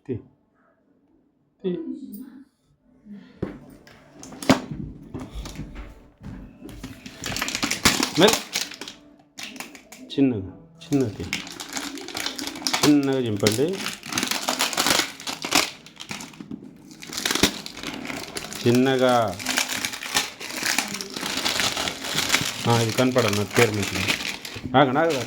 తీ తీ చిన్నగా చిన్నగా చింపండి. చిన్నగా ఇది కనపడదు నాకు పేరు నుంచి. ఆగండి ఆగదా.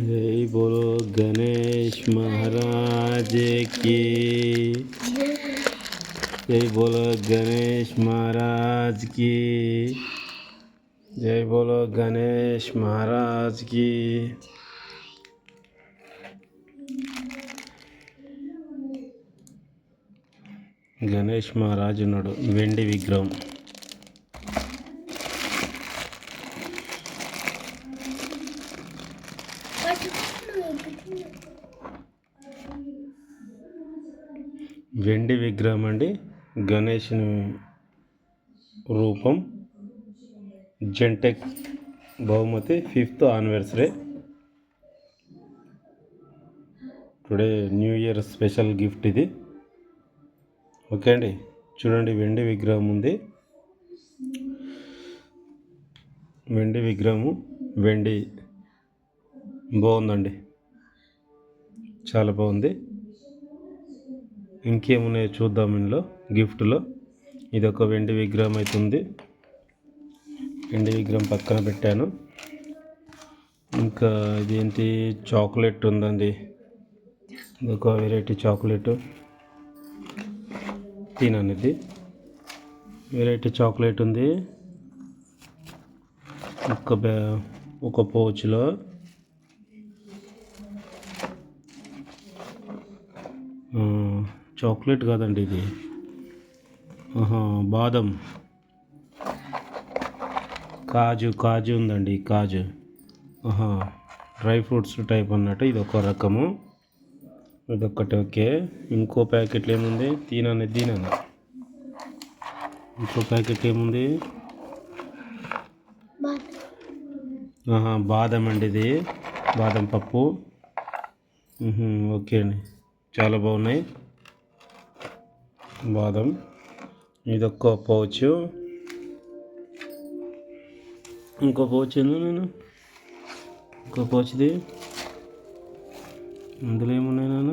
जय बोलो गणेश महाराज की। जय बोलो गणेश महाराज की। जय बोलो गणेश महाराज की। गणेश महाराज उन्नाडु वेंडी विग्रहం. వెండి విగ్రహం అండి. గణేషుని రూపం. జెంటెక్ బహుమతి 5th anniversary. Today new year special gift ఇది. ఓకే అండి, చూడండి వెండి విగ్రహం ఉంది. వెండి విగ్రహము, వెండి బాగుందండి, చాలా బాగుంది. ఇంకేమున్నాయో చూద్దాం ఇందులో గిఫ్ట్లో. ఇది ఒక వెండి విగ్రహం అవుతుంది. వెండి విగ్రహం పక్కన పెట్టాను. ఇంకా ఇదేంటి, చాక్లెట్ ఉందండి. ఇదొక వెరైటీ చాక్లెట్. తిననిది వెరైటీ చాక్లెట్ ఉంది. ఒక పౌచ్లో చాక్లెట్ కాదండి ఇది, బాదం కాజు ఉందండి. కాజు డ్రై ఫ్రూట్స్ టైప్ అన్నట్టు. ఇది ఒక రకము, ఇదొక్కటి. ఓకే, ఇంకో ప్యాకెట్లు ఏముంది, తినని. ఇంకో ప్యాకెట్ ఏముంది, బాదం అండి. ఇది బాదం పప్పు. ఓకే అండి, చాలా బాగున్నాయి బాదం. ఇదొక్క పౌచ్. ఇంకో పౌచ్ ఇంకో పౌచ్ది. అందులో ఏమున్నాయి నాన్న,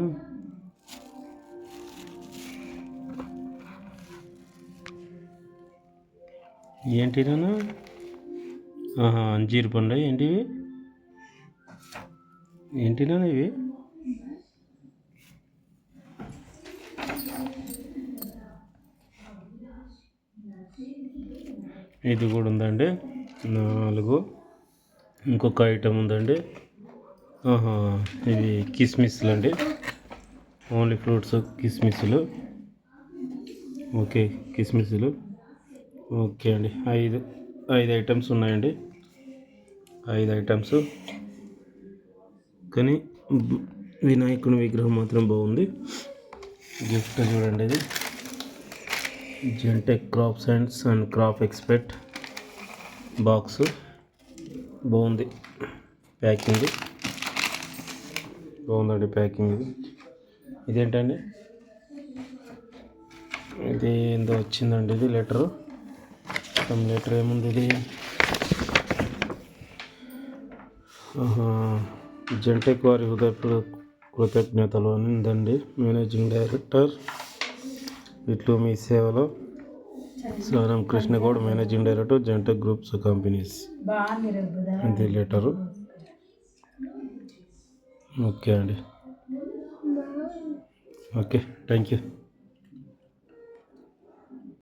ఏంటి నాన్న, అంజీర్ పండు. ఏంటి నాన్న ఇవి? ఇది కూడా ఉందండి, 4. ఇంకొక ఐటమ్ ఉందండి. ఇవి కిస్మిస్లు అండి, ఓన్లీ ఫ్రూట్స్ కిస్మిస్లు. ఓకే, కిస్మిస్లు. ఓకే అండి, 5 ఐటమ్స్ ఉన్నాయండి. 5 ఐటమ్స్. కానీ వినాయకుని విగ్రహం మాత్రం బాగుంది. గిఫ్ట్ చూడండి, ఇది Gentek crop science and crop expert box. బాగుంది ప్యాకింగ్, బాగుందండి ప్యాకింగ్. ఇదేంటండి, ఇది ఏందో వచ్చిందండి. ఇది లెటరు. లెటర్ ఏముంది ఇది, జెంటెక్ వారి కృతజ్ఞతలు అని ఉందండి. మేనేజింగ్ డైరెక్టర్ ఇట్లు మీ సేవలో స్నానం Krishnagoud, managing director Gentek groups companies. ఇది లెటరు. ఓకే అండి, ఓకే, థ్యాంక్ యూ.